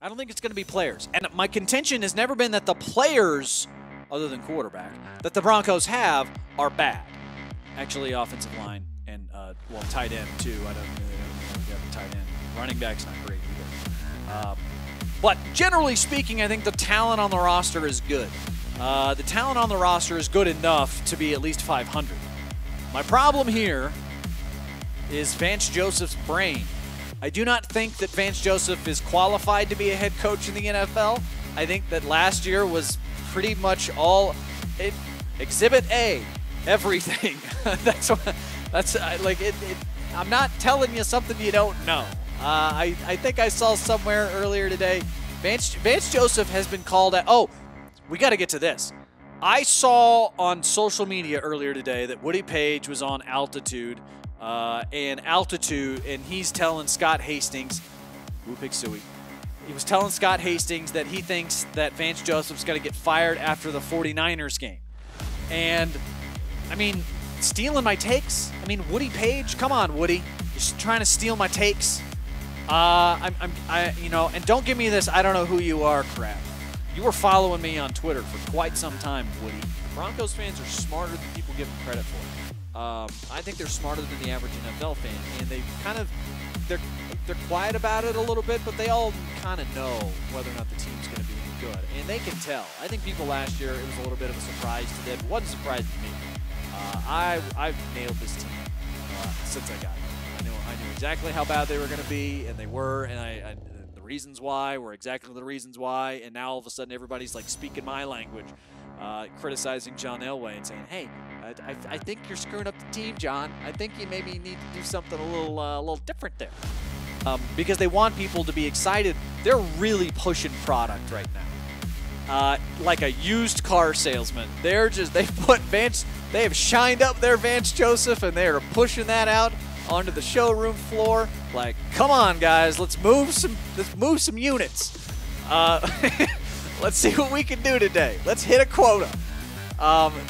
I don't think it's going to be players. And my contention has never been that the players, other than quarterback, that the Broncos have are bad. Actually, offensive line and, well, tight end, too. I don't know if you have a tight end. Running back's not great either. But generally speaking, I think the talent on the roster is good. The talent on the roster is good enough to be at least 500. My problem here is Vance Joseph's brain. I do not think that Vance Joseph is qualified to be a head coach in the NFL. I think that last year was pretty much all Exhibit A, everything. I'm not telling you something you don't know. I think I saw somewhere earlier today, Vance Joseph has been called out. Oh, we got to get to this. I saw on social media earlier today that Woody Page was on Altitude, and he's telling Scott Hastings, he was telling Scott Hastings that he thinks that Vance Joseph's going to get fired after the 49ers game. And, I mean, stealing my takes? I mean, Woody Page? Come on, Woody. You're just trying to steal my takes? And don't give me this I don't know who you are crap. You were following me on Twitter for quite some time, Woody. Broncos fans are smarter than people give them credit for. I think they're smarter than the average NFL fan, and they they're quiet about it a little bit, but they all kind of know whether or not the team's going to be any good, and they can tell. I think people last year, it was a little bit of a surprise to them. It wasn't a surprise to me. I've nailed this team since I got it. I knew exactly how bad they were going to be, and they were, and the reasons why were exactly the reasons why, and now all of a sudden everybody's like speaking my language, criticizing John Elway and saying, hey, I think you're screwing up the team, John. I think you maybe need to do something a little different there. Because they want people to be excited. They're really pushing product right now. Like a used car salesman. They have shined up their Vance Joseph, and they are pushing that out onto the showroom floor. Like, come on, guys, let's move some units. Let's see what we can do today. Let's hit a quota.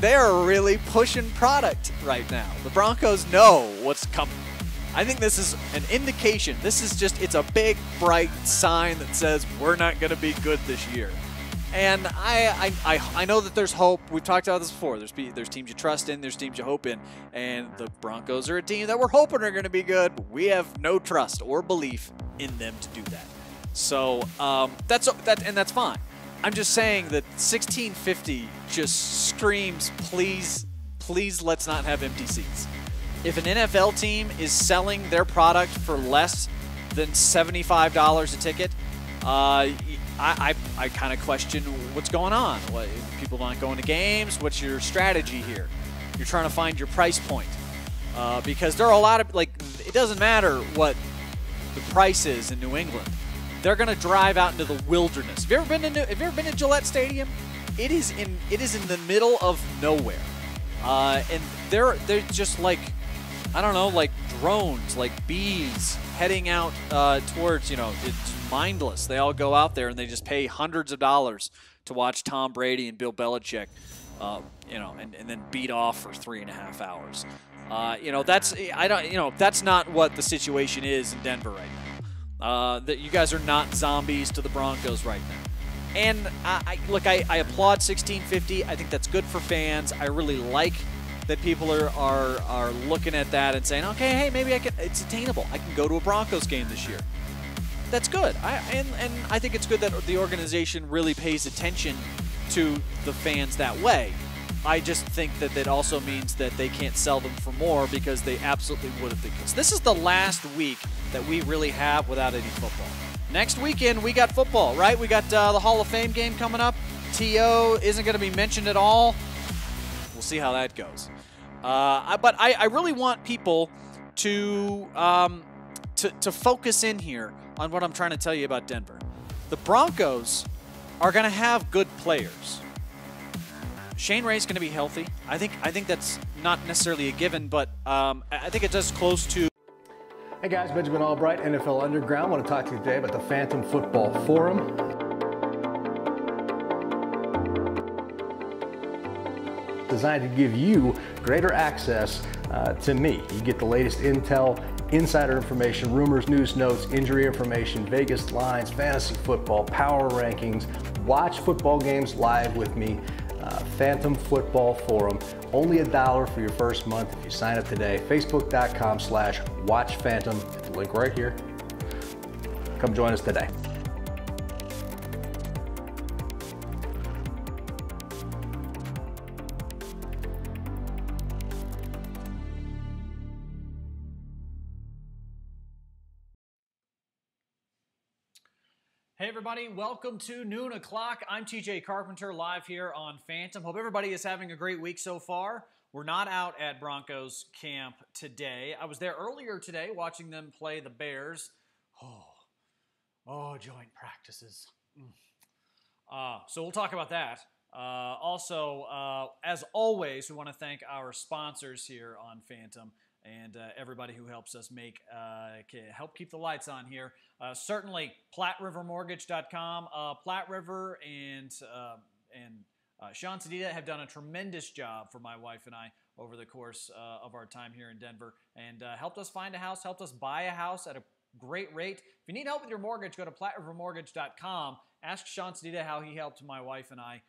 They are really pushing product right now. The Broncos know what's coming. I think this is an indication. It's a big, bright sign that says we're not going to be good this year. And I know that there's hope. We've talked about this before. There's teams you trust in, there's teams you hope in, and the Broncos are a team that we're hoping are going to be good. But we have no trust or belief in them to do that. So that's fine. I'm just saying that 1650 just screams, please, let's not have empty seats. If an NFL team is selling their product for less than $75 a ticket, I kind of question what's going on. What, people not going to games? What's your strategy here? You're trying to find your price point. Because there are a lot of, it doesn't matter what the price is in New England. They're going to drive out into the wilderness. Have you ever been to Gillette Stadium? It is in the middle of nowhere. And they're just like, I don't know, like drones, like bees heading out towards, it's mindless. They all go out there and they just pay hundreds of dollars to watch Tom Brady and Bill Belichick, and then beat off for 3.5 hours. That's not what the situation is in Denver right now. That you guys are not zombies to the Broncos right now. And I applaud 1650. I think that's good for fans. I really like that people are looking at that and saying, okay, hey, maybe it's attainable. I can go to a Broncos game this year. That's good. And I think it's good that the organization really pays attention to the fans that way. I just think that that also means that they can't sell them for more because they absolutely would if they could. So this is the last week that we really have without any football. Next weekend, we got football, right? We got the Hall of Fame game coming up. T.O. isn't going to be mentioned at all. We'll see how that goes. But I really want people to focus in here on what I'm trying to tell you about Denver. The Broncos are going to have good players. Shane Ray's going to be healthy. I think that's not necessarily a given, but I think it does close to. Hey guys, Benjamin Albright, NFL Underground. I want to talk to you today about the Phantom Football Forum. Designed to give you greater access to me. You get the latest intel Insider information, rumors, news, notes, injury information, Vegas lines, fantasy football, power rankings. Watch football games live with me. Phantom Football Forum. Only $1 for your first month if you sign up today. Facebook.com/WatchPhantom. The link right here. Come join us today. Hey everybody, welcome to Noon O'Clock. I'm TJ Carpenter live here on Phantom. Hope everybody is having a great week so far. We're not out at Broncos camp today. I was there earlier today watching them play the Bears. Joint practices. So we'll talk about that. Also, as always, we want to thank our sponsors here on Phantom and everybody who helps us help keep the lights on here. Certainly, PlatteRiverMortgage.com. Platte River and Sean Sedita have done a tremendous job for my wife and I over the course of our time here in Denver, and helped us find a house, helped us buy a house at a great rate. If you need help with your mortgage, go to PlatteRiverMortgage.com. Ask Sean Sedita how he helped my wife and I.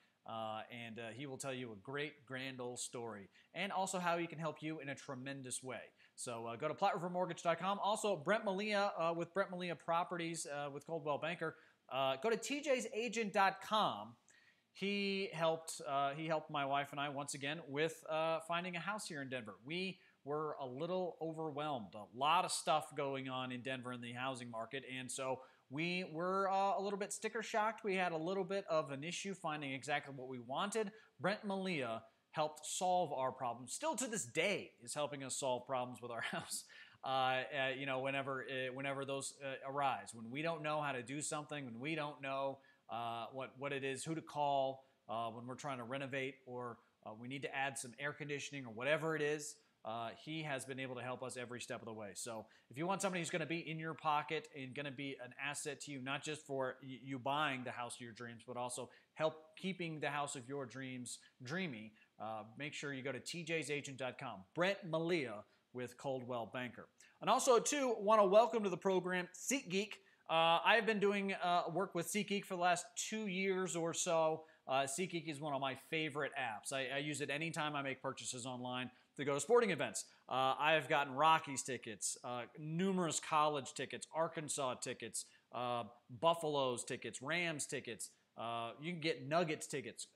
And he will tell you a great, grand old story, and also how he can help you in a tremendous way. So go to PlatteRiverMortgage.com. Also, Brent Malia with Brent Malia Properties with Coldwell Banker. Go to TJ'sAgent.com. He helped my wife and I once again with finding a house here in Denver. We were a little overwhelmed. A lot of stuff going on in Denver in the housing market, and so we were a little bit sticker shocked. We had a little bit of an issue finding exactly what we wanted. Brent Malia helped solve our problems. Still to this day is helping us solve problems with our house. Whenever those arise, when we don't know how to do something, when we don't know what it is, who to call, when we're trying to renovate, or we need to add some air conditioning or whatever it is. He has been able to help us every step of the way. So if you want somebody who's going to be in your pocket and going to be an asset to you, not just for you buying the house of your dreams, but also help keeping the house of your dreams dreamy, make sure you go to tjsagent.com. Brent Malia with Coldwell Banker. And also, too, want to welcome to the program SeatGeek. I've been doing work with SeatGeek for the last 2 years or so. SeatGeek is one of my favorite apps. I use it anytime I make purchases online to go to sporting events. I've gotten Rockies tickets, numerous college tickets, Arkansas tickets, Buffaloes tickets, Rams tickets. You can get Nuggets tickets,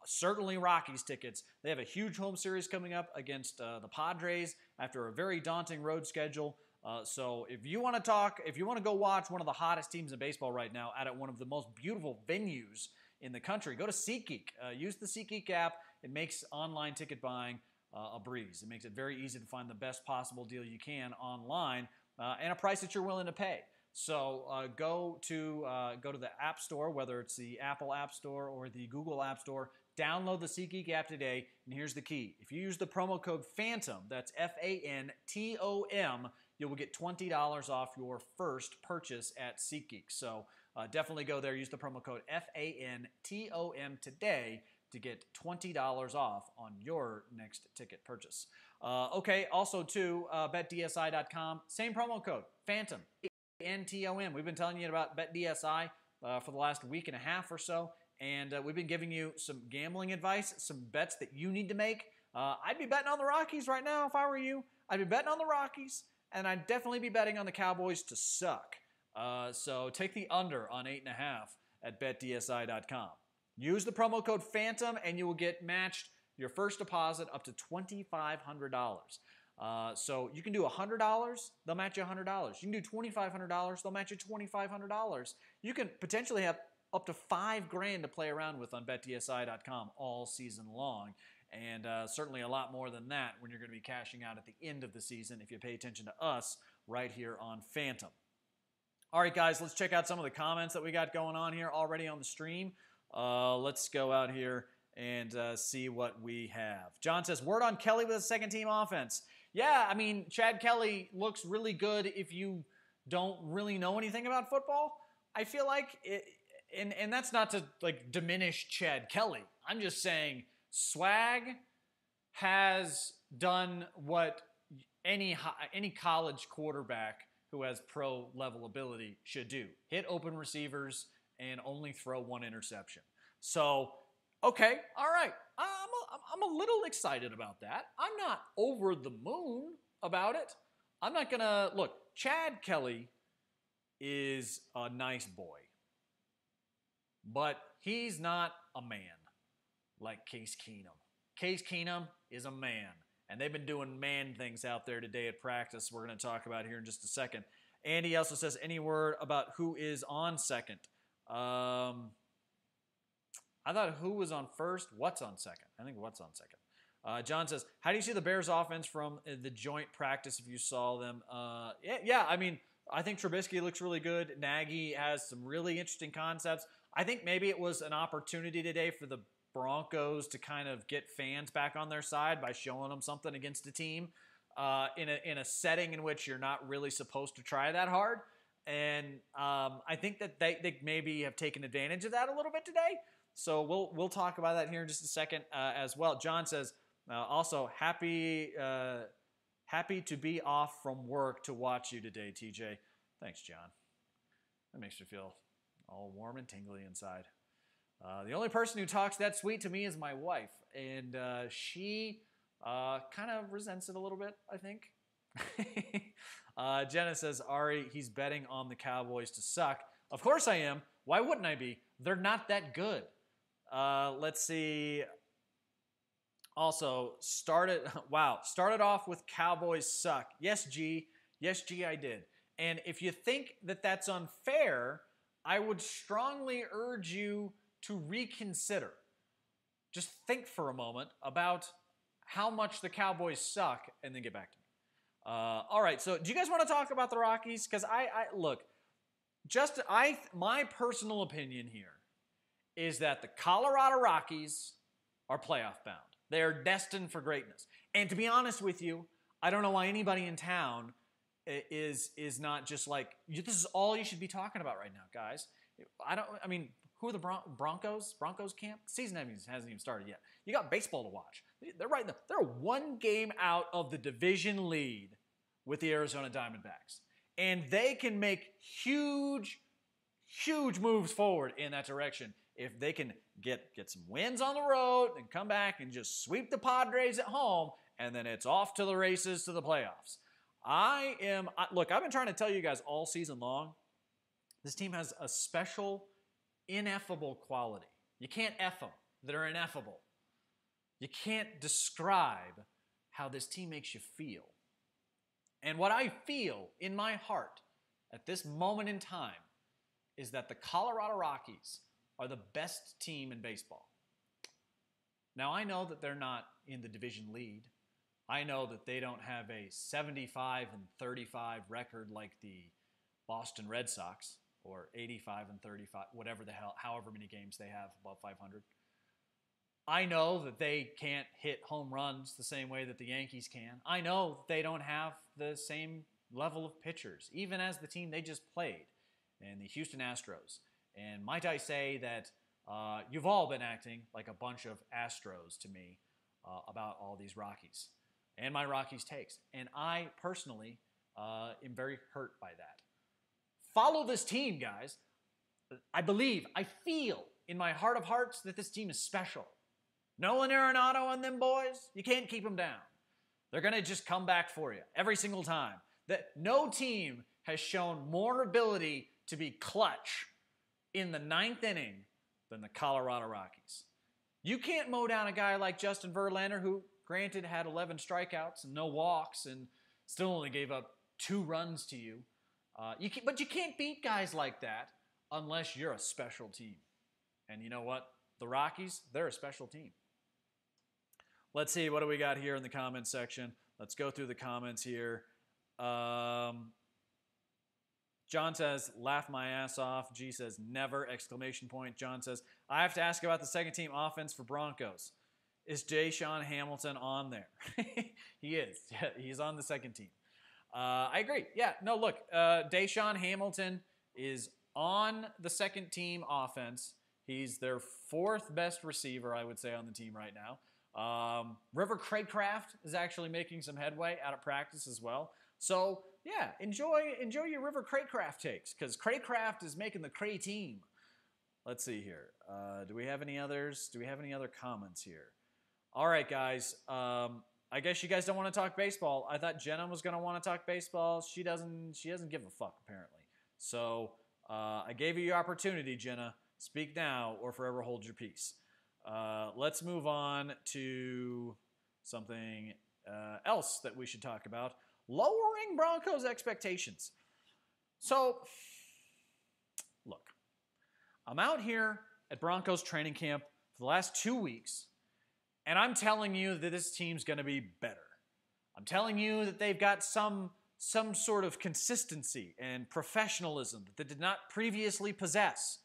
certainly Rockies tickets. They have a huge home series coming up against the Padres after a very daunting road schedule. So if you want to go watch one of the hottest teams in baseball right now at one of the most beautiful venues in the country, go to SeatGeek. Use the SeatGeek app. It makes online ticket buying a breeze. It makes it very easy to find the best possible deal you can online and a price that you're willing to pay. So go to the App Store, whether it's the Apple App Store or the Google App Store. Download the SeatGeek app today, and here's the key. If you use the promo code PHANTOM, that's F-A-N-T-O-M, you will get $20 off your first purchase at SeatGeek. So definitely go there. Use the promo code F-A-N-T-O-M today to get $20 off on your next ticket purchase. Also, too, BetDSI.com, same promo code, PHANTOM, N-T-O-M. We've been telling you about BetDSI for the last week and a half or so, and we've been giving you some gambling advice, some bets that you need to make. I'd be betting on the Rockies right now if I were you. I'd be betting on the Rockies, and I'd definitely be betting on the Cowboys to suck. So take the under on 8.5 at BetDSI.com. Use the promo code PHANTOM, and you will get matched your first deposit up to $2,500. So you can do $100, they'll match you $100. You can do $2,500, they'll match you $2,500. You can potentially have up to $5,000 to play around with on BetDSI.com all season long. And certainly a lot more than that when you're going to be cashing out at the end of the season if you pay attention to us right here on Phantom. All right, guys, let's check out some of the comments that we got going on here already on the stream. Let's go out here and see what we have. John says, word on Kelly with a second-team offense. Yeah, I mean, Chad Kelly looks really good if you don't really know anything about football. I feel like, and that's not to like diminish Chad Kelly. I'm just saying Swag has done what any college quarterback who has pro level ability should do. Hit open receivers and only throw one interception. So, okay, all right. I'm a little excited about that. I'm not over the moon about it. I'm not going to, look, Chad Kelly is a nice boy, but he's not a man like Case Keenum. Case Keenum is a man, and they've been doing man things out there today at practice we're going to talk about here in just a second. Andy also says, any word about who is on second? I thought who was on first? What's on second? I think what's on second. John says, how do you see the Bears offense from the joint practice if you saw them? Yeah, I mean, I think Trubisky looks really good. Nagy has some really interesting concepts. I think maybe it was an opportunity today for the Broncos to kind of get fans back on their side by showing them something against a team in a setting in which you're not really supposed to try that hard. And I think that they maybe have taken advantage of that a little bit today. So we'll talk about that here in just a second as well. John says, also happy to be off from work to watch you today, TJ. Thanks, John. That makes me feel all warm and tingly inside. The only person who talks that sweet to me is my wife, and she kind of resents it a little bit, I think. Jenna says, Ari, he's betting on the Cowboys to suck. Of course I am. Why wouldn't I be? They're not that good. Let's see. Also, started off with Cowboys suck. Yes, G. Yes, G, I did. And if you think that that's unfair, I would strongly urge you to reconsider. Just think for a moment about how much the Cowboys suck and then get back to me. All right, so do you guys want to talk about the Rockies? Because my personal opinion here is that the Colorado Rockies are playoff bound. They are destined for greatness. And to be honest with you, I don't know why anybody in town is not just like, this is all you should be talking about right now, guys. Who are the Broncos? Broncos camp? Season hasn't even started yet. You got baseball to watch. They're one game out of the division lead with the Arizona Diamondbacks. And they can make huge, huge moves forward in that direction if they can get some wins on the road and come back and just sweep the Padres at home, and then it's off to the races to the playoffs. Look, I've been trying to tell you guys all season long, this team has a special, ineffable quality. You can't F them. They're ineffable. You can't describe how this team makes you feel. And what I feel in my heart at this moment in time is that the Colorado Rockies are the best team in baseball. Now, I know that they're not in the division lead. I know that they don't have a 75-35 record like the Boston Red Sox, or 85-35, whatever the hell, however many games they have above 500. I know that they can't hit home runs the same way that the Yankees can. I know that they don't have the same level of pitchers, even as the team they just played, and the Houston Astros. And might I say that you've all been acting like a bunch of Astros to me about all these Rockies and my Rockies takes. And I personally am very hurt by that. Follow this team, guys. I feel in my heart of hearts that this team is special. Nolan Arenado and them boys, you can't keep them down. They're going to just come back for you every single time. That no team has shown more ability to be clutch in the ninth inning than the Colorado Rockies. You can't mow down a guy like Justin Verlander, who, granted, had 11 strikeouts and no walks and still only gave up 2 runs to you. But you can't beat guys like that unless you're a special team. And you know what? The Rockies, they're a special team. Let's see, what do we got here in the comments section? Let's go through the comments here. John says, laugh my ass off. G says, never, exclamation point. John says, I have to ask about the second team offense for Broncos. Is Deshaun Hamilton on there? He is. Yeah, he's on the second team. I agree. Yeah, no, look, Deshaun Hamilton is on the second team offense. He's their 4th best receiver, I would say, on the team right now. River Craycraft is actually making some headway out of practice as well. So, yeah, enjoy your River Craycraft takes, because Craycraft is making the Cray team. Let's see here. Do we have any others? Do we have any other comments here? All right, guys. I guess you guys don't want to talk baseball. I thought Jenna was going to want to talk baseball. She doesn't give a fuck, apparently. So I gave you your opportunity, Jenna. Speak now or forever hold your peace. Let's move on to something else that we should talk about. Lowering Broncos expectations. So, look. I'm out here at Broncos training camp for the last 2 weeks, and I'm telling you that this team's going to be better. I'm telling you that they've got some sort of consistency and professionalism that they did not previously possess.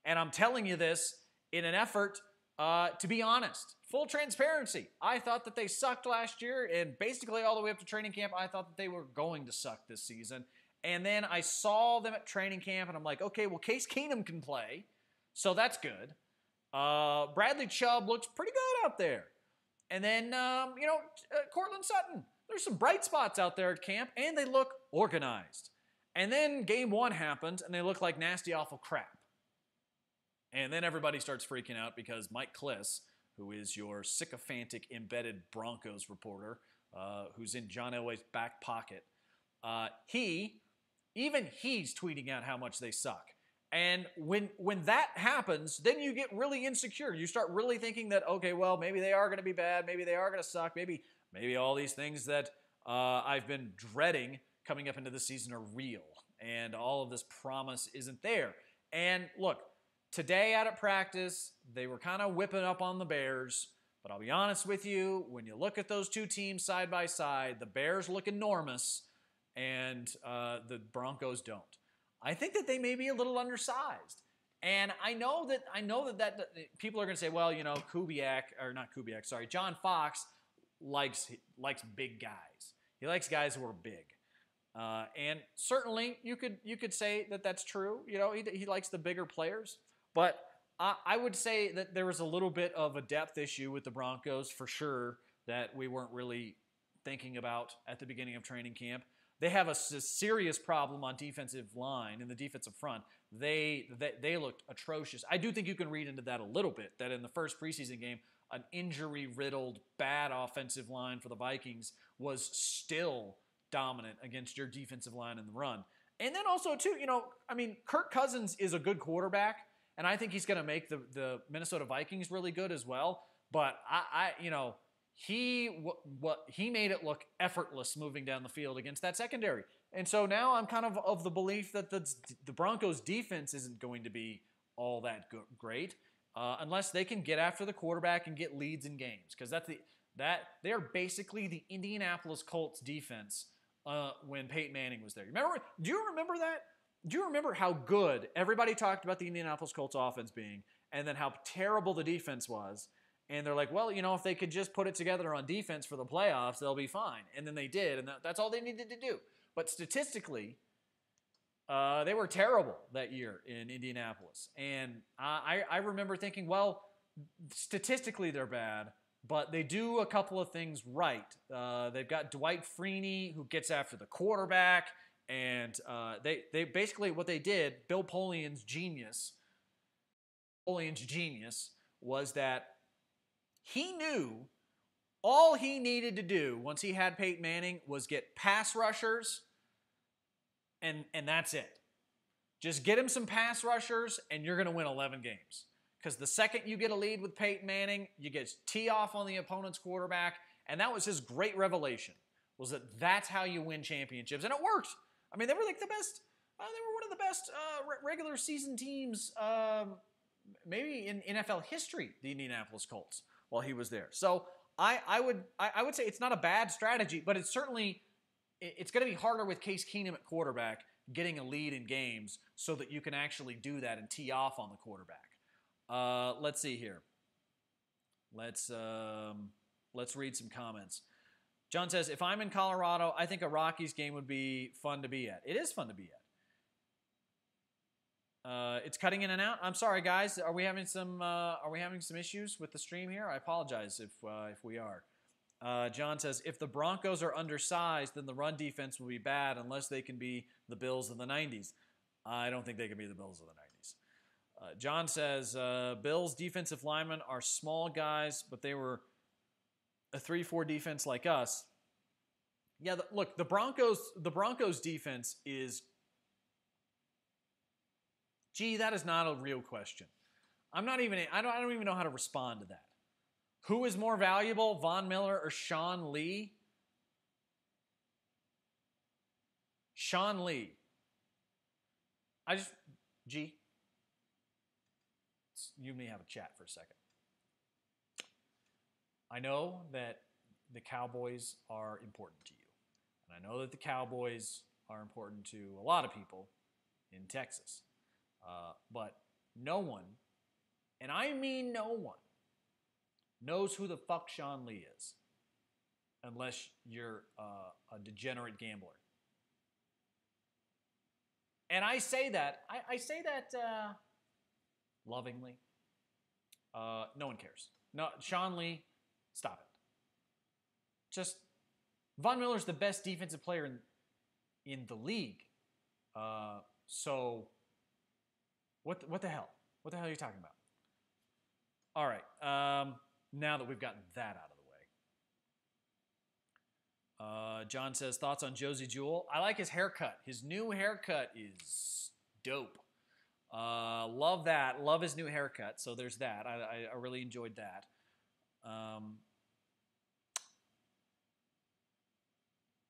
And I'm telling you this in an effort to be honest. Full transparency. I thought that they sucked last year, and basically all the way up to training camp, I thought that they were going to suck this season. And then I saw them at training camp, and I'm like, okay, well, Case Keenum can play, so that's good. Bradley Chubb looks pretty good out there. And then, Cortland Sutton. There's some bright spots out there at camp, and they look organized. And then game one happened, and they look like nasty, awful crap. And then everybody starts freaking out because Mike Kliss, who is your sycophantic embedded Broncos reporter, who's in John Elway's back pocket, he's tweeting out how much they suck. And when that happens, then you get really insecure. You start really thinking that, okay, well, maybe they are going to be bad. Maybe they are going to suck. Maybe all these things that I've been dreading coming up into the season are real. And all of this promise isn't there. And look, today out at practice, they were kind of whipping up on the Bears. But I'll be honest with you, when you look at those two teams side by side, the Bears look enormous and the Broncos don't. I think that they may be a little undersized. And I know that people are going to say, well, John Fox likes big guys. He likes guys who are big. And certainly you could say that that's true. You know, he likes the bigger players. But I would say that there was a little bit of a depth issue with the Broncos for sure that we weren't really thinking about at the beginning of training camp. They have a serious problem on defensive line, in the defensive front. They looked atrocious. I do think you can read into that a little bit, that in the first preseason game, an injury-riddled, bad offensive line for the Vikings was still dominant against your defensive line in the run. And then also, too, Kirk Cousins is a good quarterback, and I think he's going to make the Minnesota Vikings really good as well. But he made it look effortless moving down the field against that secondary. And so now I'm kind of the belief that the Broncos defense isn't going to be all that great unless they can get after the quarterback and get leads in games, because they are basically the Indianapolis Colts defense when Peyton Manning was there. Do you remember that? Do you remember how good everybody talked about the Indianapolis Colts offense being, and then how terrible the defense was? And they're like, well, if they could just put it together on defense for the playoffs, they'll be fine. And then they did, and that's all they needed to do. But statistically, they were terrible that year in Indianapolis. And I remember thinking, well, statistically they're bad, but they do a couple of things right. They've got Dwight Freeney, who gets after the quarterback, and they basically what they did, Bill Polian's genius was that he knew all he needed to do once he had Peyton Manning was get pass rushers, and that's it. Just get him some pass rushers, and you're going to win 11 games. Because the second you get a lead with Peyton Manning, you get tee off on the opponent's quarterback, and that was his great revelation, was that's how you win championships, and it worked. I mean, they were like the best. They were one of the best regular season teams, maybe in NFL history, the Indianapolis Colts, while he was there. So I would say it's not a bad strategy, but it's going to be harder with Case Keenum at quarterback, getting a lead in games so that you can actually do that and tee off on the quarterback. Let's see here. Let's read some comments. John says, if I'm in Colorado, I think a Rockies game would be fun to be at. It is fun to be at. It's cutting in and out. I'm sorry, guys. Are we having some issues with the stream here? I apologize if we are. John says, if the Broncos are undersized, then the run defense will be bad unless they can be the Bills of the 90s. I don't think they can be the Bills of the 90s. John says, Bills defensive linemen are small guys, but they were a 3-4 defense like us. Yeah, look, the Broncos defense is... Gee, that is not a real question. I don't even know how to respond to that. Who is more valuable, Von Miller or Sean Lee? Sean Lee. G. You and me have a chat for a second. I know that the Cowboys are important to you. And I know that the Cowboys are important to a lot of people in Texas. But no one, and I mean no one, knows who the fuck Sean Lee is unless you're a degenerate gambler. And I say that, lovingly. No one cares. No, Sean Lee, stop it. Just, Von Miller's the best defensive player in the league. So, what the hell? What the hell are you talking about? All right. Now that we've gotten that out of the way. John says, thoughts on Josie Jewell? I like his haircut. His new haircut is dope. Love that. Love his new haircut. So there's that. I really enjoyed that.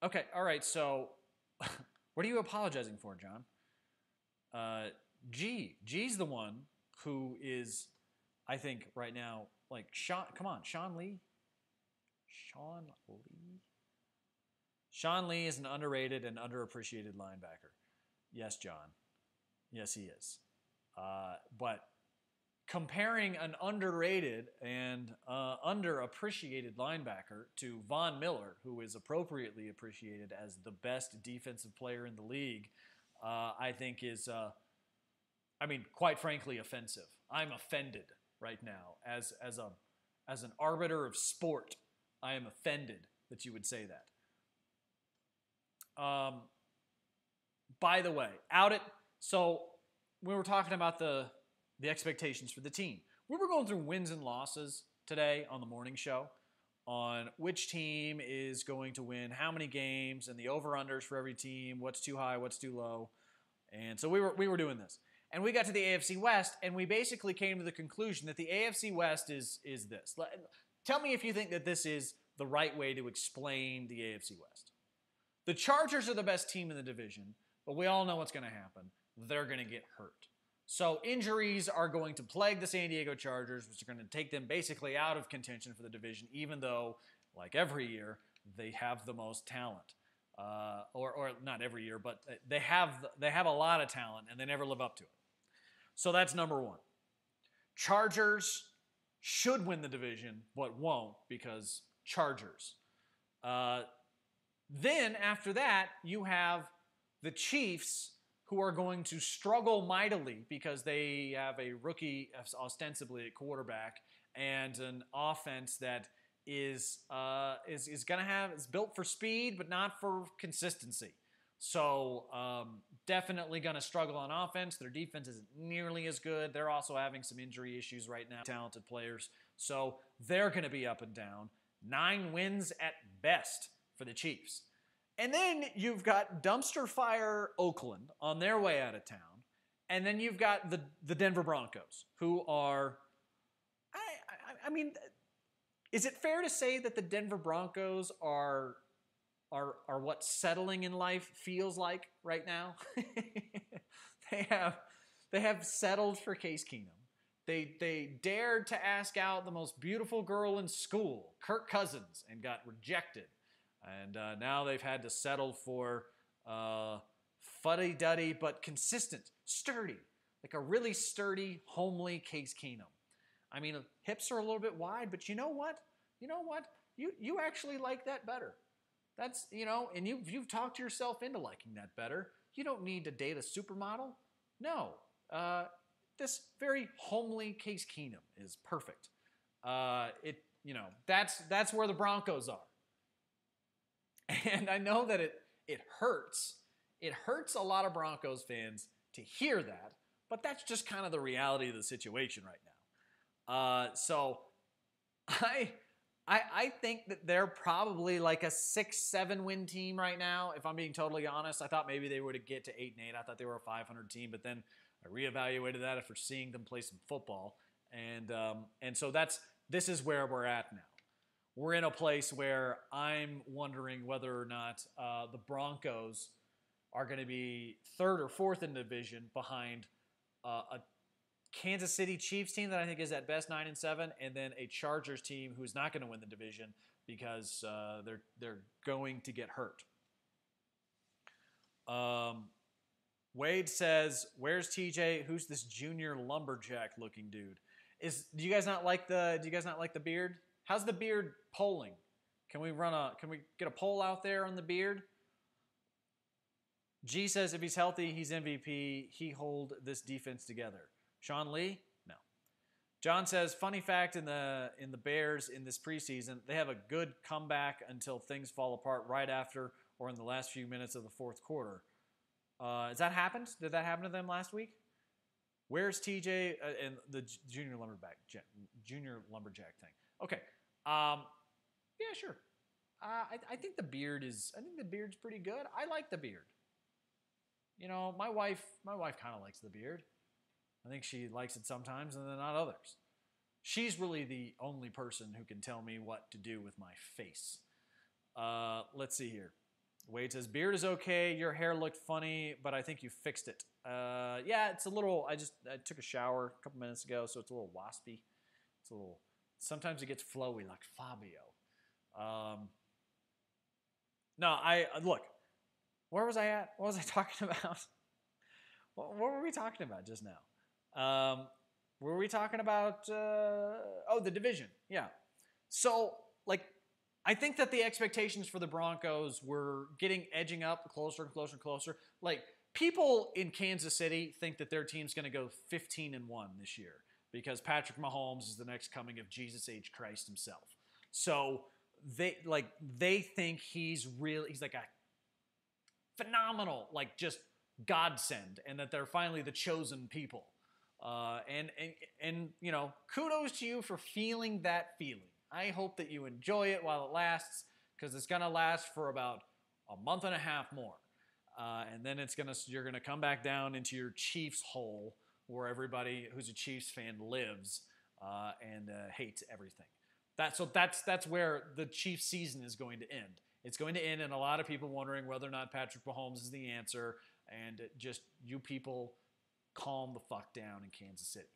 Okay. All right. So what are you apologizing for, John? G's the one who is, I think, right now, like, Sean Lee? Sean Lee? Sean Lee is an underrated and underappreciated linebacker. Yes, John. Yes, he is. But comparing an underrated and underappreciated linebacker to Von Miller, who is appropriately appreciated as the best defensive player in the league, I think is... quite frankly, offensive. I'm offended right now as an arbiter of sport. I am offended that you would say that. By the way, so we were talking about the expectations for the team. We were going through wins and losses today on the morning show on which team is going to win how many games and the over-unders for every team, what's too high, what's too low. And so we were doing this. And we got to the AFC West, and we basically came to the conclusion that the AFC West is this. Tell me if you think that this is the right way to explain the AFC West. The Chargers are the best team in the division, but we all know what's going to happen. They're going to get hurt. So injuries are going to plague the San Diego Chargers, which are going to take them basically out of contention for the division, even though, like every year, they have the most talent. Or not every year, but they have a lot of talent, and they never live up to it. So that's number one. Chargers should win the division, but won't because Chargers. Then after that, you have the Chiefs, who are going to struggle mightily because they have a rookie ostensibly at quarterback and an offense that is built for speed but not for consistency. So definitely going to struggle on offense. Their defense isn't nearly as good. They're also having some injury issues right now. Talented players. So they're going to be up and down. 9 wins at best for the Chiefs. And then you've got dumpster fire Oakland on their way out of town. And then you've got the Denver Broncos, who are, I mean, is it fair to say that the Denver Broncos are what settling in life feels like right now? They have settled for Case Keenum. They dared to ask out the most beautiful girl in school, Kirk Cousins, and got rejected. And now they've had to settle for fuddy-duddy but consistent, sturdy, like a really sturdy, homely Case Keenum. I mean, hips are a little bit wide, but you know what? You actually like that better. That's, and you've talked yourself into liking that better. You don't need to date a supermodel. No. this very homely Case Keenum is perfect. That's where the Broncos are. And I know that it hurts. It hurts a lot of Broncos fans to hear that, but that's just kind of the reality of the situation right now. So I think that they're probably like a 6-7 win team right now. If I'm being totally honest, I thought maybe they would get to 8-8. I thought they were a 500 team, but then I reevaluated that after seeing them play some football, and so this is where we're at now. We're in a place where I'm wondering whether or not the Broncos are going to be third or fourth in the division behind a Kansas City Chiefs team that I think is at best 9-7, and then a Chargers team who's not going to win the division because they're going to get hurt. Wade says, "Where's TJ? Who's this junior lumberjack looking dude? Do you guys not like the beard? How's the beard polling? Can we get a poll out there on the beard?" G says, "If he's healthy, he's MVP. He hold this defense together." Sean Lee? No. John says, "Funny fact in the Bears in this preseason, they have a good comeback until things fall apart right after or in the last few minutes of the fourth quarter." Has that happened? Did that happen to them last week? Where's TJ and the junior lumberjack thing? Okay. Yeah, sure. I think the beard's pretty good. I like the beard. You know, my wife kind of likes the beard. I think she likes it sometimes and then not others. She's really the only person who can tell me what to do with my face. Let's see here. Wade says, "Beard is okay. Your hair looked funny, but I think you fixed it." Yeah, it's a little. I took a shower a couple minutes ago, so it's a little waspy. It's a little. Sometimes it gets flowy like Fabio. No, look. Where was I at? What was I talking about? What were we talking about just now? Were we talking about? The division. Yeah. So I think that the expectations for the Broncos were edging up closer and closer and closer. Like, people in Kansas City think that their team's going to go 15-1 this year because Patrick Mahomes is the next coming of Jesus H. Christ himself. So they think he's like a phenomenal, just godsend, and that they're finally the chosen people. And kudos to you for feeling that feeling. I hope that you enjoy it while it lasts, because it's going to last for about a month and a half more. And then you're going to come back down into your Chiefs hole where everybody who's a Chiefs fan lives and hates everything. That's where the Chiefs season is going to end. It's going to end in a lot of people wondering whether or not Patrick Mahomes is the answer, and just you people calm the fuck down in Kansas City.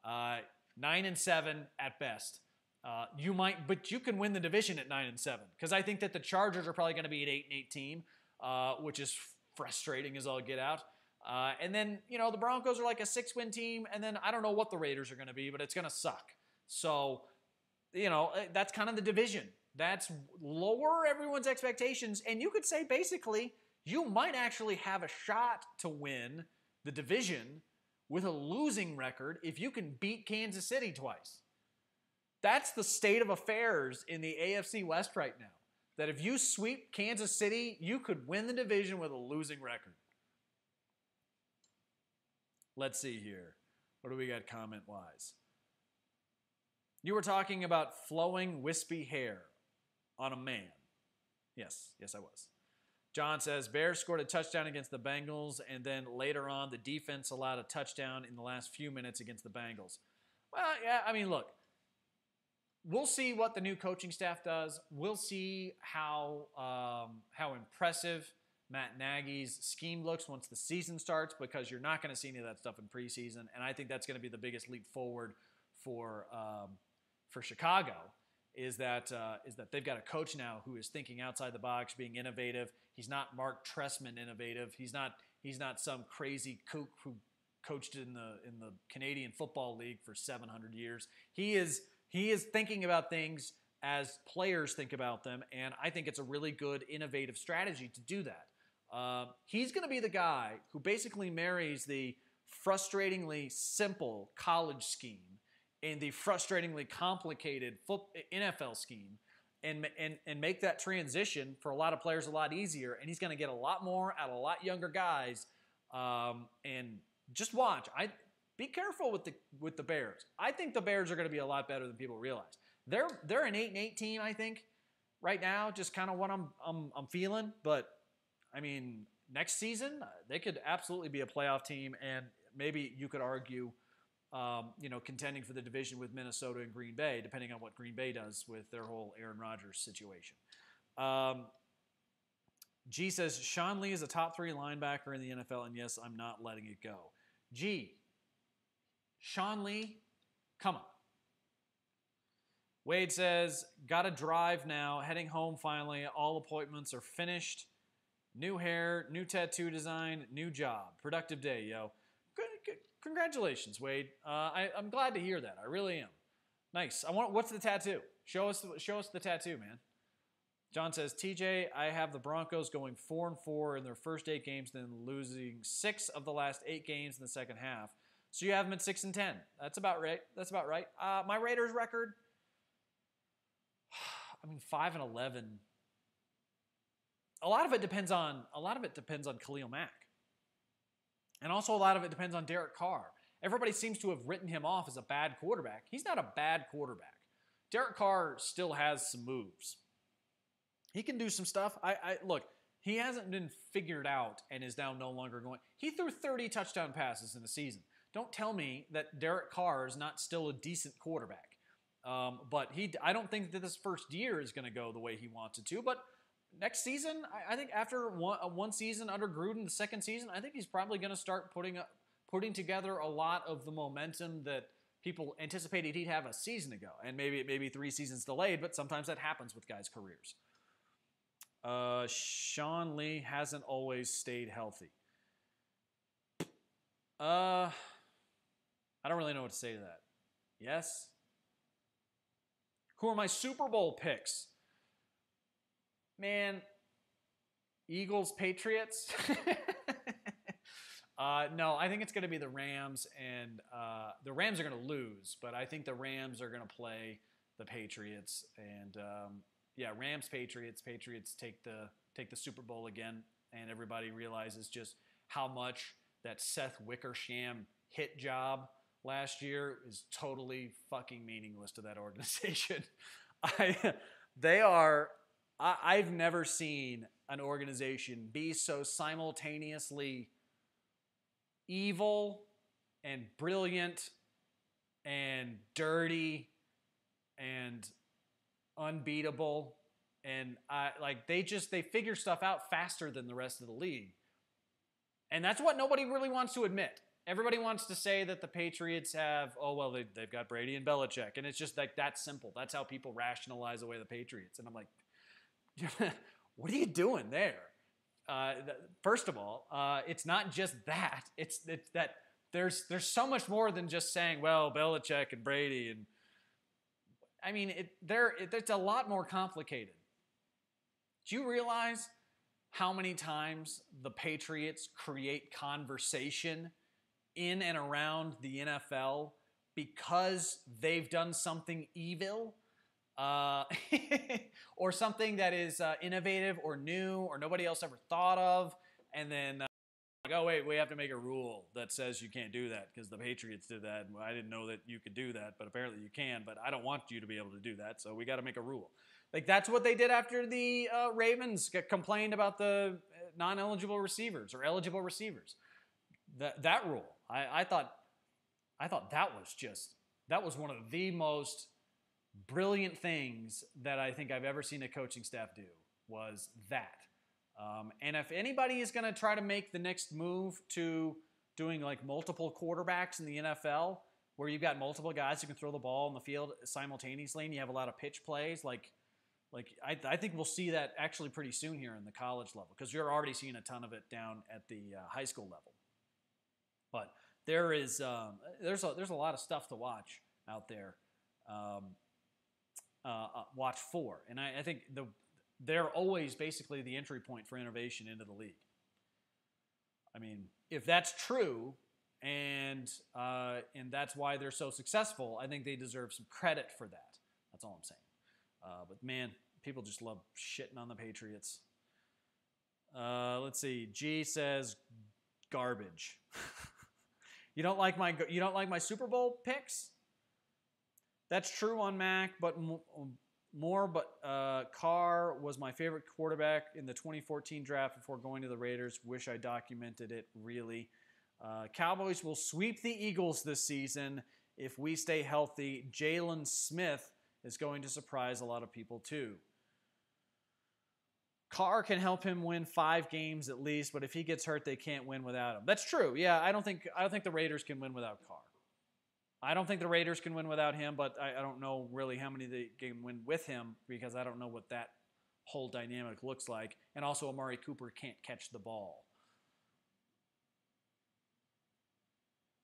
9-7 at best. But you can win the division at 9-7, because I think that the Chargers are probably going to be an 8-8 team, which is frustrating as all get out. And then, the Broncos are like a 6-win team, and then I don't know what the Raiders are going to be, but it's going to suck. So, that's kind of the division. That's lower everyone's expectations, and you could say basically you might actually have a shot to win the division with a losing record if you can beat Kansas City twice. That's the state of affairs in the AFC West right now. That if you sweep Kansas City, you could win the division with a losing record. Let's see here. What do we got comment-wise? You were talking about flowing, wispy hair on a man. Yes, I was. John says, Bears scored a touchdown against the Bengals, and then later on, the defense allowed a touchdown in the last few minutes against the Bengals. Well, yeah, look. We'll see what the new coaching staff does. We'll see how impressive Matt Nagy's scheme looks once the season starts, because you're not going to see any of that stuff in preseason, and I think that's going to be the biggest leap forward for Chicago. Is that they've got a coach now who is thinking outside the box, being innovative. He's not Mark Trestman innovative. He's not some crazy kook who coached in the Canadian Football League for 700 years. He is thinking about things as players think about them, and I think it's a really good, innovative strategy to do that. He's going to be the guy who basically marries the frustratingly simple college scheme and the frustratingly complicated NFL scheme and make that transition for a lot of players a lot easier. And he's going to get a lot more out of a lot younger guys. And just watch. Be careful with the Bears. I think the Bears are going to be a lot better than people realize. They're an 8-8 team, I think, right now. Just kind of what I'm feeling. But I mean, next season they could absolutely be a playoff team, and maybe you could argue, contending for the division with Minnesota and Green Bay, depending on what Green Bay does with their whole Aaron Rodgers situation. G says Sean Lee is a top 3 linebacker in the NFL, and yes, I'm not letting it go. G. Sean Lee, come on. Wade says, gotta drive now, heading home finally. All appointments are finished. New hair, new tattoo design, new job. Productive day, yo. Good. Congratulations, Wade. I'm glad to hear that. I really am. Nice. What's the tattoo? Show us the tattoo, man. John says, TJ, I have the Broncos going 4-4 in their first 8 games, then losing 6 of the last 8 games in the second half. So you have them at 6-10. That's about right. My Raiders record, 5-11. A lot of it depends on Khalil Mack. And also a lot of it depends on Derek Carr. Everybody seems to have written him off as a bad quarterback. He's not a bad quarterback. Derek Carr still has some moves. He can do some stuff. Look, he hasn't been figured out and is now no longer going. He threw 30 touchdown passes in a season. Don't tell me that Derek Carr is not still a decent quarterback. But I don't think that this first year is going to go the way he wants it to. But next season, I think after one season under Gruden, the second season, I think he's probably going to start putting together a lot of the momentum that people anticipated he'd have a season ago. And maybe 3 seasons delayed, but sometimes that happens with guys' careers. Sean Lee hasn't always stayed healthy. I don't really know what to say to that. Yes? Who are my Super Bowl picks? Man, Eagles, Patriots? No, I think it's going to be the Rams, and the Rams are going to lose, but I think the Rams are going to play the Patriots, and Rams, Patriots. Patriots take the Super Bowl again, and everybody realizes just how much that Seth Wickersham hit job last year is totally fucking meaningless to that organization. I've never seen an organization be so simultaneously evil and brilliant and dirty and unbeatable, and they figure stuff out faster than the rest of the league. And that's what nobody really wants to admit. Everybody wants to say that the Patriots have, they've got Brady and Belichick, and it's just like that simple. That's how people rationalize away the Patriots. And I'm like, what are you doing there? First of all, it's not just that. It's that there's so much more than just saying, well, Belichick and Brady, and I mean, it's a lot more complicated. Do you realize how many times the Patriots create conversation in and around the NFL because they've done something evil or something that is innovative or new or nobody else ever thought of, and then wait, we have to make a rule that says you can't do that because the Patriots did that. I didn't know that you could do that, but apparently you can, but I don't want you to be able to do that, so we got to make a rule. Like, that's what they did after the Ravens complained about the non-eligible receivers or eligible receivers. That rule, I thought that was one of the most brilliant things that I think I've ever seen a coaching staff do, was that. And if anybody is going to try to make the next move to doing like multiple quarterbacks in the NFL, where you've got multiple guys who can throw the ball on the field simultaneously and you have a lot of pitch plays, I think we'll see that actually pretty soon here in the college level, because you're already seeing a ton of it down at the high school level. But there's a lot of stuff to watch out there. Watch for, and I think they're always basically the entry point for innovation into the league. I mean, if that's true, And that's why they're so successful. I think they deserve some credit for that. That's all I'm saying. But man, people just love shitting on the Patriots. Let's see. G says garbage. You don't like my Super Bowl picks? That's true on Mac, but Carr was my favorite quarterback in the 2014 draft before going to the Raiders. Wish I documented it, really. Cowboys will sweep the Eagles this season if we stay healthy. Jalen Smith is going to surprise a lot of people too. Carr can help him win 5 games at least, but if he gets hurt, they can't win without him. That's true. Yeah, I don't think the Raiders can win without Carr. I don't think the Raiders can win without him, but I don't know really how many they can win with him because I don't know what that whole dynamic looks like. And also, Amari Cooper can't catch the ball.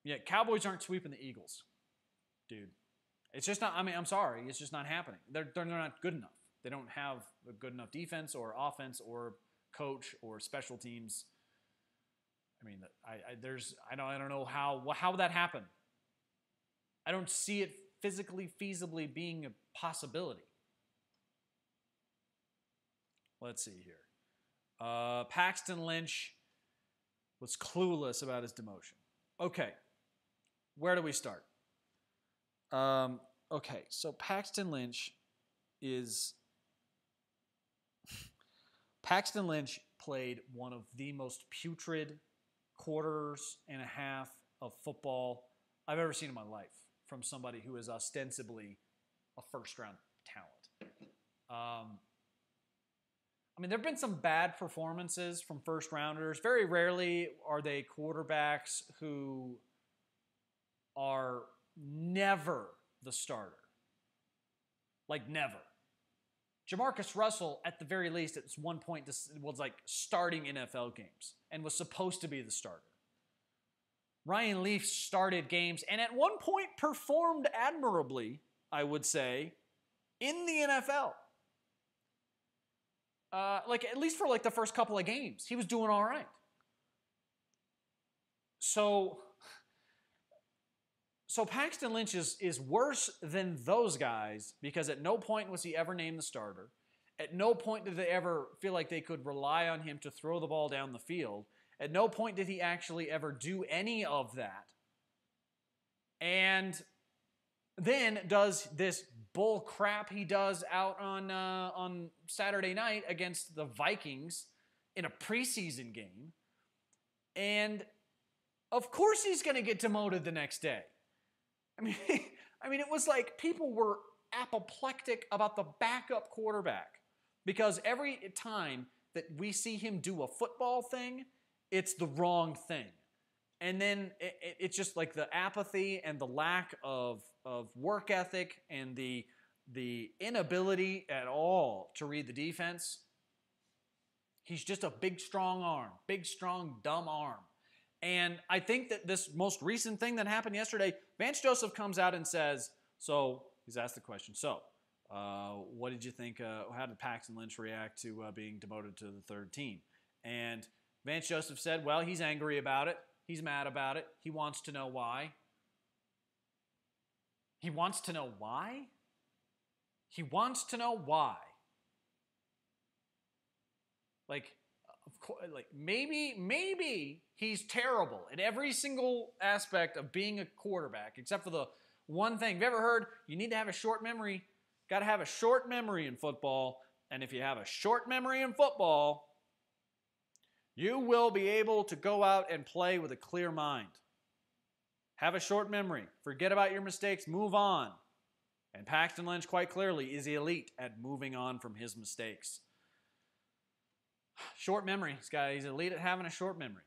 Yeah, Cowboys aren't sweeping the Eagles, dude. It's just not. I mean, I'm sorry, it's just not happening. They're not good enough. They don't have a good enough defense or offense or coach or special teams. I mean, I don't know how that happened. I don't see it physically feasibly being a possibility. Let's see here. Paxton Lynch was clueless about his demotion. Okay, where do we start? Okay, so Paxton Lynch played one of the most putrid quarters and a half of football I've ever seen in my life from somebody who is ostensibly a first-round talent. I mean, there have been some bad performances from first-rounders. Very rarely are they quarterbacks who are never the starter. Like, never. Jamarcus Russell, at the very least, at one point was like starting NFL games and was supposed to be the starter. Ryan Leaf started games and at one point performed admirably, I would say, in the NFL. Like at least for like the first couple of games, he was doing all right. So Paxton Lynch is worse than those guys because at no point was he ever named the starter. At no point did they ever feel like they could rely on him to throw the ball down the field. At no point did he actually ever do any of that. And then does this bull crap he does out on Saturday night against the Vikings in a preseason game. And of course he's going to get demoted the next day. I mean, it was like people were apoplectic about the backup quarterback because every time that we see him do a football thing, it's the wrong thing. And then it's just like the apathy and the lack of work ethic and the inability at all to read the defense. He's just a big, strong arm, big, strong, dumb arm. And I think that this most recent thing that happened yesterday, Vance Joseph comes out and says, so he's asked the question, what did you think, how did Paxton Lynch react to being demoted to the third team? And Vance Joseph said, well, he's angry about it. He's mad about it. He wants to know why. He wants to know why? He wants to know why. Like, of course, like maybe he's terrible at every single aspect of being a quarterback, except for the one thing. Have you ever heard you need to have a short memory? Got to have a short memory in football. And if you have a short memory in football, you will be able to go out and play with a clear mind. Have a short memory. Forget about your mistakes. Move on. And Paxton Lynch, quite clearly, is elite at moving on from his mistakes. Short memory. He's elite at having a short memory.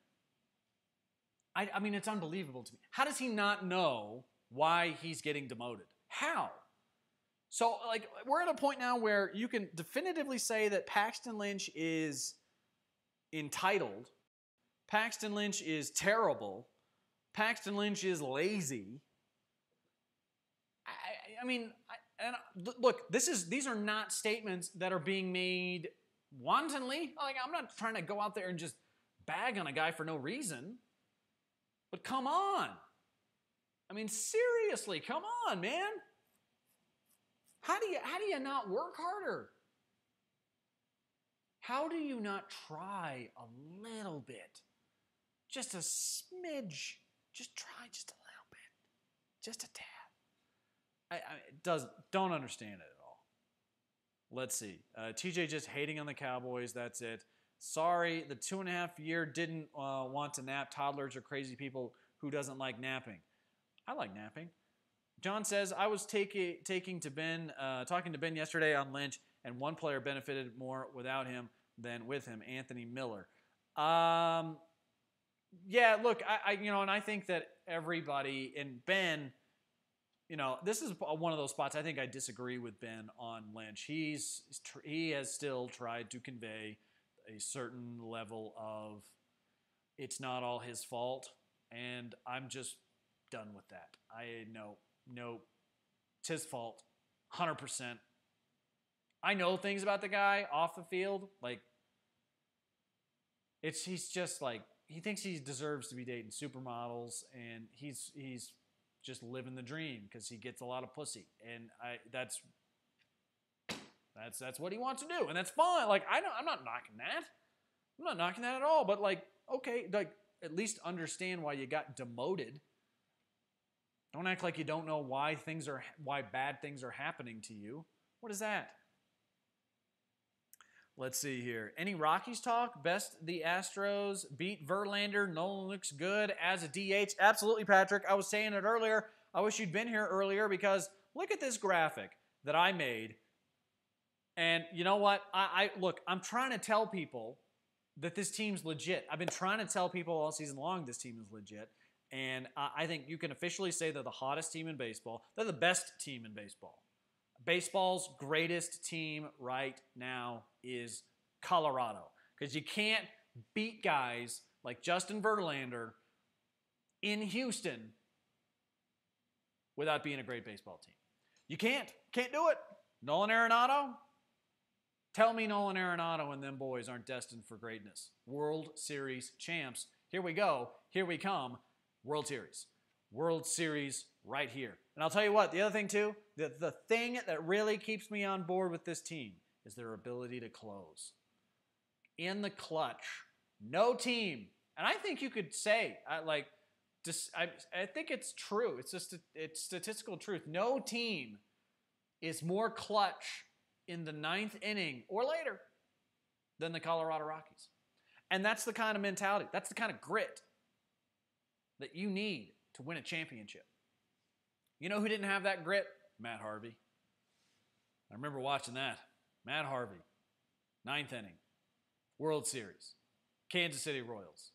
I mean, it's unbelievable to me. How does he not know why he's getting demoted? How? So, like, we're at a point now where you can definitively say that Paxton Lynch is entitled. Paxton Lynch is terrible. Paxton Lynch is lazy. I mean, look, these are not statements that are being made wantonly. Like, I'm not trying to go out there and just bag on a guy for no reason. But come on. I mean, seriously, come on, man. How do you not work harder? How do you not try a little bit? Just a smidge. Just try just a little bit. Just a tad. Don't understand it at all. Let's see. TJ just hating on the Cowboys. That's it. Sorry, the 2.5 year didn't want to nap. Toddlers are crazy people who doesn't like napping. I like napping. John says, I was talking to Ben yesterday on Lynch, and one player benefited more without him than with him, Anthony Miller. Yeah, look, and I think that everybody, and Ben, this is one of those spots I think I disagree with Ben on Lynch. He has still tried to convey a certain level of it's not all his fault, and I'm just done with that. I know, it's his fault, 100%. I know things about the guy off the field, like he's just like he thinks he deserves to be dating supermodels, and he's just living the dream because he gets a lot of pussy, and that's what he wants to do, and that's fine. Like I'm not knocking that. I'm not knocking that at all. But like, okay, like at least understand why you got demoted. Don't act like you don't know why bad things are happening to you. What is that? Let's see here. Any Rockies talk? Best the Astros beat Verlander. Nolan looks good as a DH. Absolutely, Patrick. I was saying it earlier. I wish you'd been here earlier because look at this graphic that I made. And you know what? Look, I'm trying to tell people that this team's legit. I've been trying to tell people all season long this team is legit. And I think you can officially say they're the hottest team in baseball. They're the best team in baseball. Baseball's greatest team right now is Colorado. Because you can't beat guys like Justin Verlander in Houston without being a great baseball team. You can't. Can't do it. Nolan Arenado? Tell me Nolan Arenado and them boys aren't destined for greatness. World Series champs. Here we go. Here we come. World Series. World Series right here. And I'll tell you what, the other thing too, the thing that really keeps me on board with this team is their ability to close. In the clutch. No team. And I think you could say, I think it's true. It's statistical truth. No team is more clutch in the 9th inning or later than the Colorado Rockies. And that's the kind of mentality. That's the kind of grit that you need to win a championship. You know who didn't have that grit? Matt Harvey. I remember watching that. Matt Harvey, 9th inning, World Series, Kansas City Royals.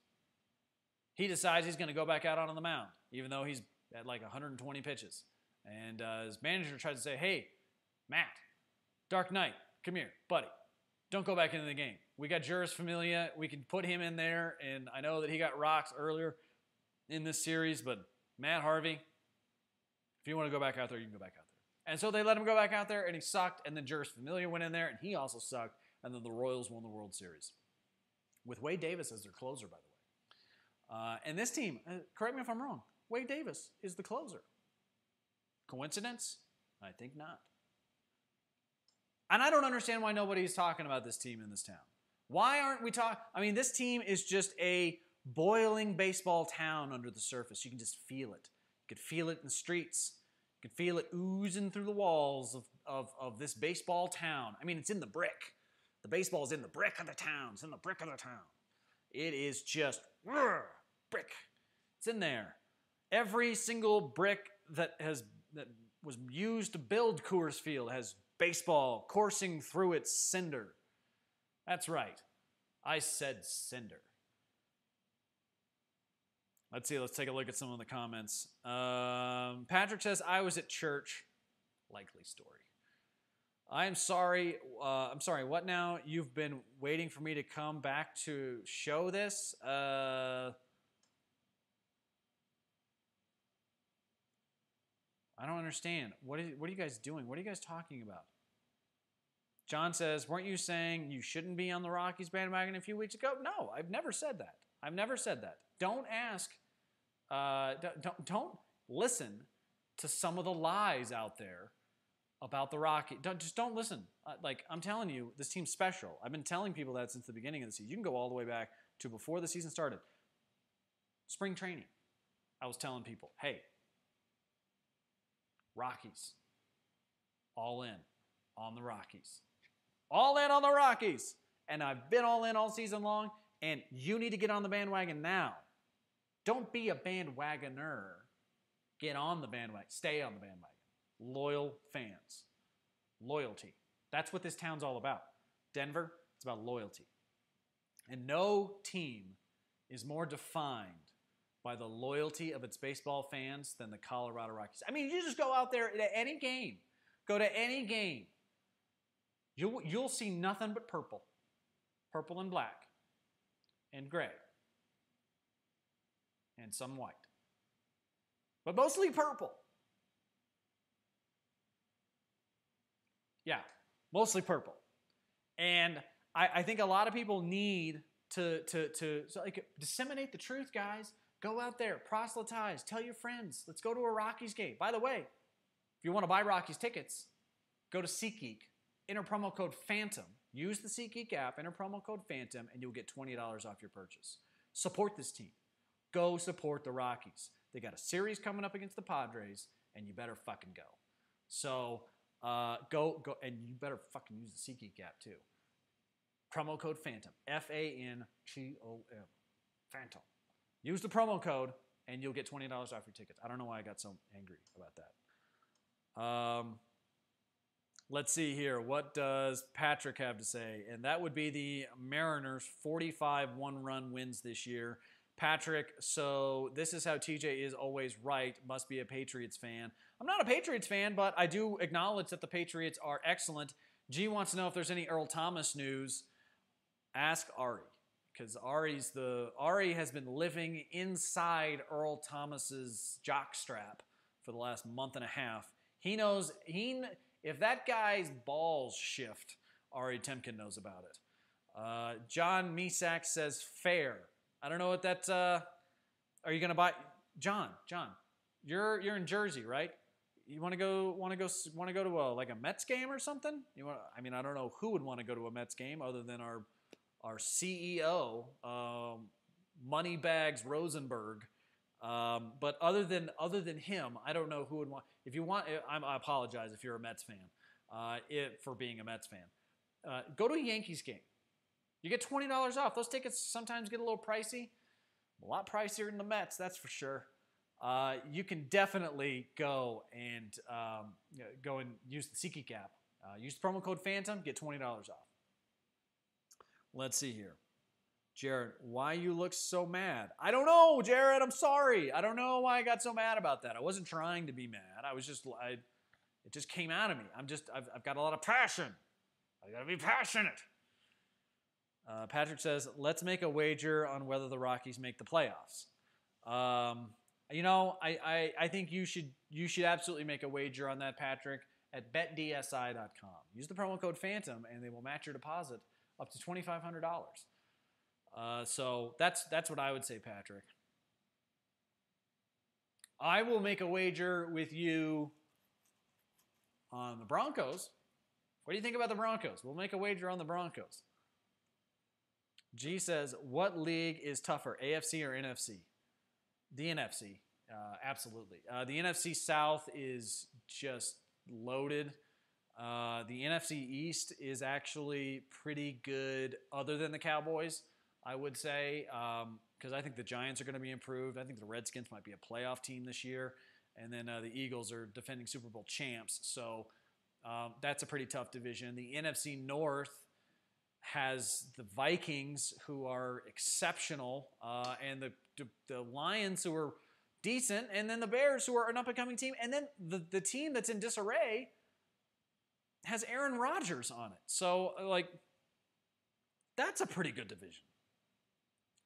He decides he's going to go back out on the mound, even though he's at like 120 pitches. And his manager tries to say, hey, Matt, Dark Knight, come here, buddy. Don't go back into the game. We got Juris Familia. We can put him in there. And I know that he got rocks earlier in this series, but Matt Harvey, if you want to go back out there, you can go back out there. And so they let him go back out there, and he sucked, and then Juris Familia went in there, and he also sucked, and then the Royals won the World Series. With Wade Davis as their closer, by the way. And this team, correct me if I'm wrong, Wade Davis is the closer. Coincidence? I think not. And I don't understand why nobody's talking about this team in this town. Why aren't we talking? I mean, this team is just a boiling baseball town under the surface. You can just feel it. You can feel it in the streets. You can feel it oozing through the walls of this baseball town. I mean, it's in the brick. The baseball is in the brick of the town. It's in the brick of the town. It is just brick. It's in there. Every single brick that was used to build Coors Field has baseball coursing through its cinder. That's right. I said cinder. Let's see. Let's take a look at some of the comments. Patrick says, I was at church. Likely story. I'm sorry. What now? You've been waiting for me to come back to show this? I don't understand. What are you guys doing? What are you guys talking about? John says, weren't you saying you shouldn't be on the Rockies bandwagon a few weeks ago? No, I've never said that. I've never said that. Don't ask Don't listen to some of the lies out there about the Rockies. Don't listen. I'm telling you, this team's special. I've been telling people that since the beginning of the season. You can go all the way back to before the season started. Spring training. I was telling people, hey, Rockies, all in on the Rockies. All in on the Rockies. And I've been all in all season long, and you need to get on the bandwagon now. Don't be a bandwagoner. Get on the bandwagon. Stay on the bandwagon. Loyal fans. Loyalty. That's what this town's all about. Denver, it's about loyalty. And no team is more defined by the loyalty of its baseball fans than the Colorado Rockies. I mean, you just go out there to any game. Go to any game. You'll see nothing but purple. Purple and black. And gray. And some white. But mostly purple. Yeah, mostly purple. And I think a lot of people need to disseminate the truth, guys. Go out there, proselytize, tell your friends. Let's go to a Rockies game. By the way, if you want to buy Rockies tickets, go to SeatGeek. Enter promo code PHANTOM. Use the SeatGeek app, enter promo code PHANTOM, and you'll get $20 off your purchase. Support this team. Go support the Rockies. They got a series coming up against the Padres, and you better fucking go. So go, and you better fucking use the SeatGeek app too. Promo code PHANTOM. FANTOM. Phantom. Use the promo code, and you'll get $20 off your tickets. I don't know why I got so angry about that. Let's see here. What does Patrick have to say? And that would be the Mariners' 45 one-run wins this year. Patrick, so this is how TJ is always right. Must be a Patriots fan. I'm not a Patriots fan, but I do acknowledge that the Patriots are excellent. G wants to know if there's any Earl Thomas news. Ask Ari, because Ari has been living inside Earl Thomas's jockstrap for the last month and a half. He knows if that guy's balls shift, Ari Temkin knows about it. John Misak says fair. I don't know what that. Are you gonna buy, John? You're in Jersey, right? You want to go to a Mets game or something? I don't know who would want to go to a Mets game other than our CEO, Moneybags Rosenberg. But other than him, I don't know who would want. If you want, I apologize if you're a Mets fan, for being a Mets fan. Go to a Yankees game. You get $20 off. Those tickets sometimes get a little pricey. A lot pricier than the Mets, that's for sure. You can definitely go and use the SeatGeek app. Use the promo code PHANTOM, get $20 off. Let's see here. Jared, why you look so mad? I don't know, Jared. I'm sorry. I don't know why I got so mad about that. I wasn't trying to be mad. It just came out of me. I've got a lot of passion. I got to be passionate. Patrick says, let's make a wager on whether the Rockies make the playoffs. I think you should absolutely make a wager on that, Patrick, at betdsi.com. Use the promo code PHANTOM, and they will match your deposit up to $2,500. So that's what I would say, Patrick. I will make a wager with you on the Broncos. What do you think about the Broncos? We'll make a wager on the Broncos. G says, what league is tougher, AFC or NFC? The NFC, absolutely. The NFC South is just loaded. The NFC East is actually pretty good, other than the Cowboys, I would say, because I think the Giants are going to be improved. I think the Redskins might be a playoff team this year. And then the Eagles are defending Super Bowl champs. So that's a pretty tough division. The NFC North has the Vikings, who are exceptional, and the Lions, who are decent, and then the Bears, who are an up-and-coming team. And then the team that's in disarray has Aaron Rodgers on it. So, that's a pretty good division.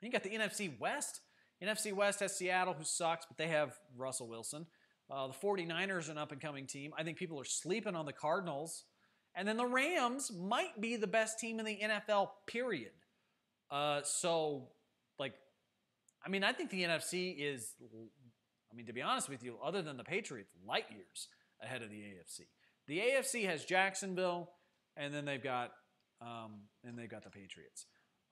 You got the NFC West. NFC West has Seattle, who sucks, but they have Russell Wilson. The 49ers are an up-and-coming team. I think people are sleeping on the Cardinals. And then the Rams might be the best team in the NFL, period. I mean, I think the NFC is, I mean, to be honest with you, other than the Patriots, light years ahead of the AFC. The AFC has Jacksonville, and then they've got the Patriots.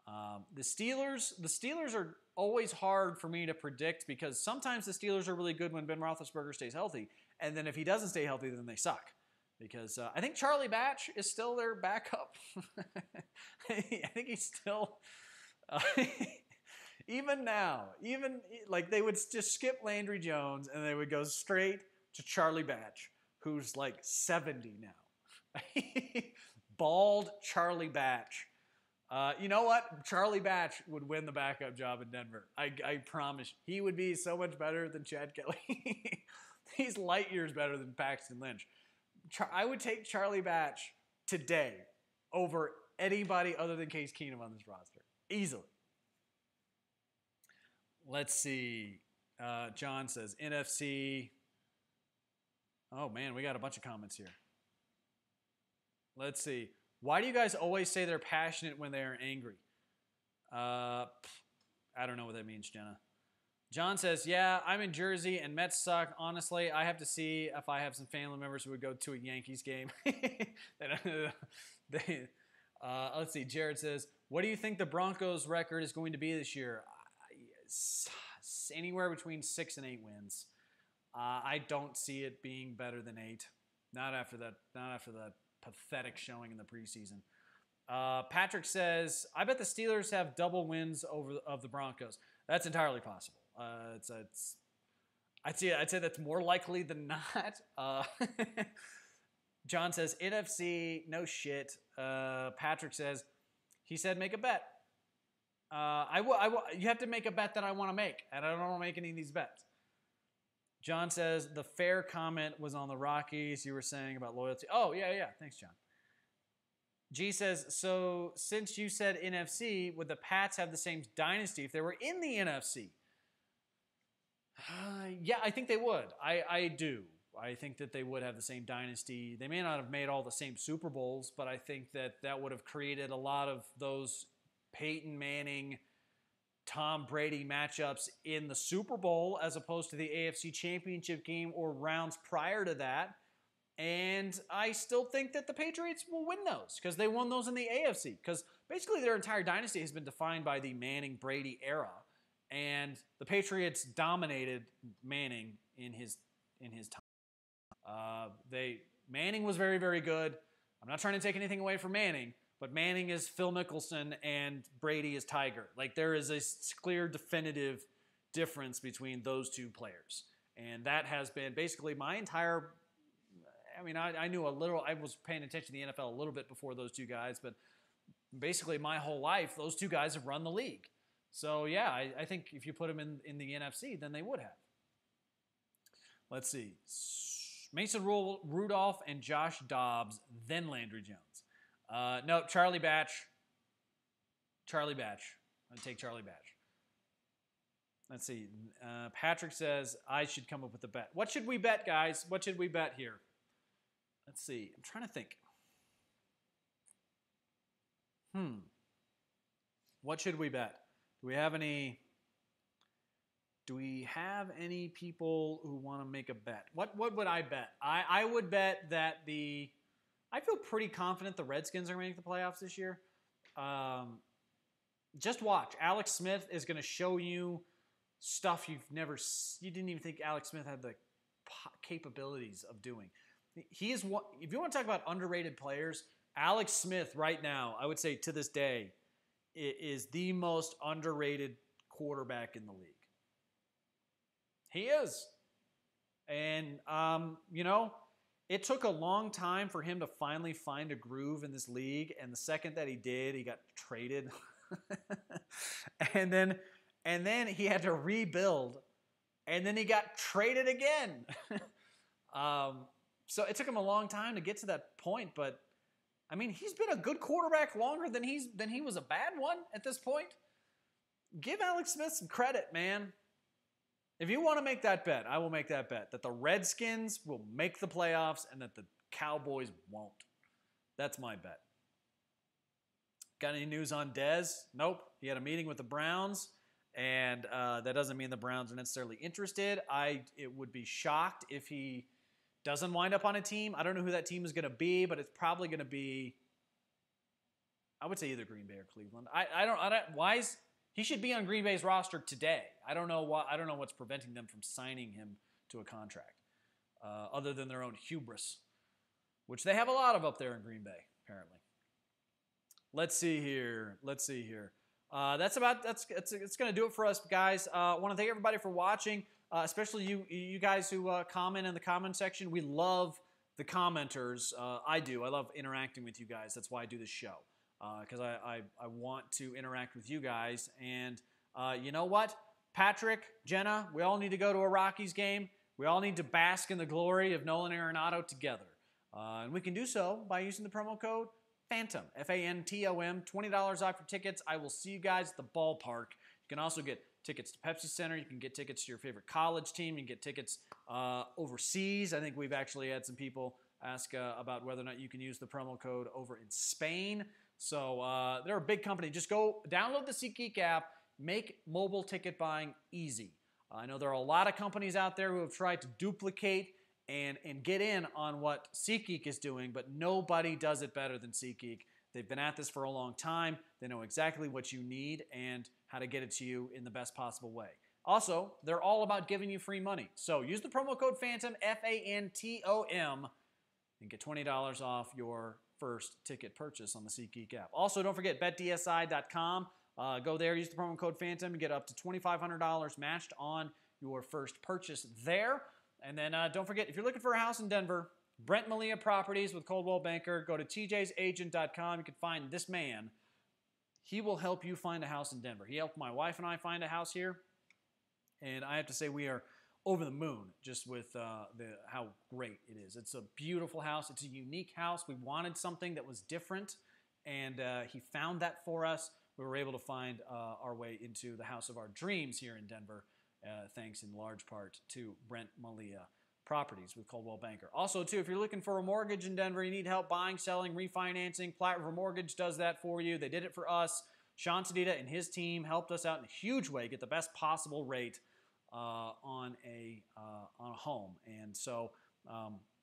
The Steelers are always hard for me to predict because sometimes the Steelers are really good when Ben Roethlisberger stays healthy, and then if he doesn't stay healthy, then they suck. Because I think Charlie Batch is still their backup. I think he's still, even now, like they would just skip Landry Jones and they would go straight to Charlie Batch, who's like 70 now. Bald Charlie Batch. You know what? Charlie Batch would win the backup job in Denver. I promise. He would be so much better than Chad Kelly. He's light years better than Paxton Lynch. I would take Charlie Batch today over anybody other than Case Keenum on this roster. Easily. Let's see. John says NFC. Oh, man, we got a bunch of comments here. Let's see. Why do you guys always say they're passionate when they are angry? I don't know what that means, Jenna. John says, yeah, I'm in Jersey and Mets suck. Honestly, I have to see if I have some family members who would go to a Yankees game. Let's see. Jared says, what do you think the Broncos record is going to be this year? Anywhere between 6 and 8 wins. I don't see it being better than 8. Not after that pathetic showing in the preseason. Patrick says, I bet the Steelers have double wins of the Broncos. That's entirely possible. I'd say that's more likely than not. John says, NFC, no shit. Patrick says, he said make a bet. You have to make a bet that I want to make, and I don't want to make any of these bets. John says, the fair comment was on the Rockies you were saying about loyalty. Oh, yeah. Thanks, John. G says, so since you said NFC, would the Pats have the same dynasty if they were in the NFC? Yeah, I think they would. I do. I think that they would have the same dynasty. They may not have made all the same Super Bowls, but I think that would have created a lot of those Peyton Manning, Tom Brady matchups in the Super Bowl as opposed to the AFC Championship game or rounds prior to that. And I still think that the Patriots will win those because they won those in the AFC. Because basically their entire dynasty has been defined by the Manning-Brady era. And the Patriots dominated Manning in his time. Manning was very, very good. I'm not trying to take anything away from Manning, but Manning is Phil Mickelson and Brady is Tiger. Like there is a clear, definitive difference between those two players. And that has been basically my entire, I knew a little, I was paying attention to the NFL a little bit before those two guys, but basically my whole life, those two guys have run the league. So, yeah, I think if you put them in the NFC, then they would have. Let's see. Mason Rudolph and Josh Dobbs, then Landry Jones. No, Charlie Batch. I'm going to take Charlie Batch. Let's see. Patrick says, I should come up with a bet. What should we bet, guys? What should we bet here? Let's see. I'm trying to think. What should we bet? Do we have any people who want to make a bet? What would I bet? I would bet that I feel pretty confident the Redskins are going to make the playoffs this year. Just watch. Alex Smith is going to show you stuff you didn't even think Alex Smith had the capabilities of doing. He is one, if you want to talk about underrated players, Alex Smith right now, I would say to this day, is the most underrated quarterback in the league. He is. And, it took a long time for him to finally find a groove in this league. And the second that he did, he got traded. and then he had to rebuild. And then he got traded again. So it took him a long time to get to that point. But, he's been a good quarterback longer than he was a bad one at this point. Give Alex Smith some credit, man. If you want to make that bet, I will make that bet. That the Redskins will make the playoffs and that the Cowboys won't. That's my bet. Got any news on Dez? Nope. He had a meeting with the Browns And that doesn't mean the Browns are necessarily interested. It would be shocked if he doesn't wind up on a team. I don't know who that team is going to be, but it's probably going to be, I would say either Green Bay or Cleveland. He should be on Green Bay's roster today. I don't know what's preventing them from signing him to a contract, other than their own hubris, which they have a lot of up there in Green Bay, apparently. Let's see here. It's going to do it for us, guys. I want to thank everybody for watching, especially you guys who comment in the comment section. We love the commenters. I do. I love interacting with you guys. That's why I do this show, because I want to interact with you guys. And you know what? Patrick, Jenna, we all need to go to a Rockies game. We all need to bask in the glory of Nolan Arenado together. And we can do so by using the promo code Phantom, F-A-N-T-O-M, $20 off your tickets. I will see you guys at the ballpark. You can also get tickets to Pepsi Center. You can get tickets to your favorite college team. You can get tickets overseas. I think we've actually had some people ask about whether or not you can use the promo code over in Spain. So they're a big company. Just go download the SeatGeek app. Make mobile ticket buying easy. I know there are a lot of companies out there who have tried to duplicate and get in on what SeatGeek is doing, but nobody does it better than SeatGeek. They've been at this for a long time. They know exactly what you need and how to get it to you in the best possible way. Also, they're all about giving you free money. So use the promo code Phantom, F-A-N-T-O-M, and get $20 off your first ticket purchase on the SeatGeek app. Also, don't forget, betdsi.com. Go there, use the promo code Phantom, and get up to $2,500 matched on your first purchase there. And then don't forget, if you're looking for a house in Denver, Brent Malia Properties with Coldwell Banker, go to tjsagent.com. You can find this man. He will help you find a house in Denver. He helped my wife and I find a house here. And I have to say we are over the moon just with how great it is. It's a beautiful house. It's a unique house. We wanted something that was different, and he found that for us. We were able to find our way into the house of our dreams here in Denver, thanks in large part to Brent Malia Properties with Coldwell Banker. Also, too, if you're looking for a mortgage in Denver, you need help buying, selling, refinancing, Platte River Mortgage does that for you. They did it for us. Sean Sedita and his team helped us out in a huge way, get the best possible rate on a home. And so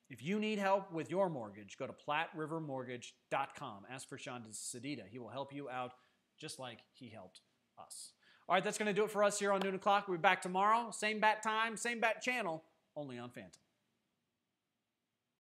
if you need help with your mortgage, go to PlatteRiverMortgage.com. Ask for Sean Sedita. He will help you out just like he helped us. All right, that's going to do it for us here on Noon O'Clock. We'll be back tomorrow. Same bat time, same bat channel, only on Phantom.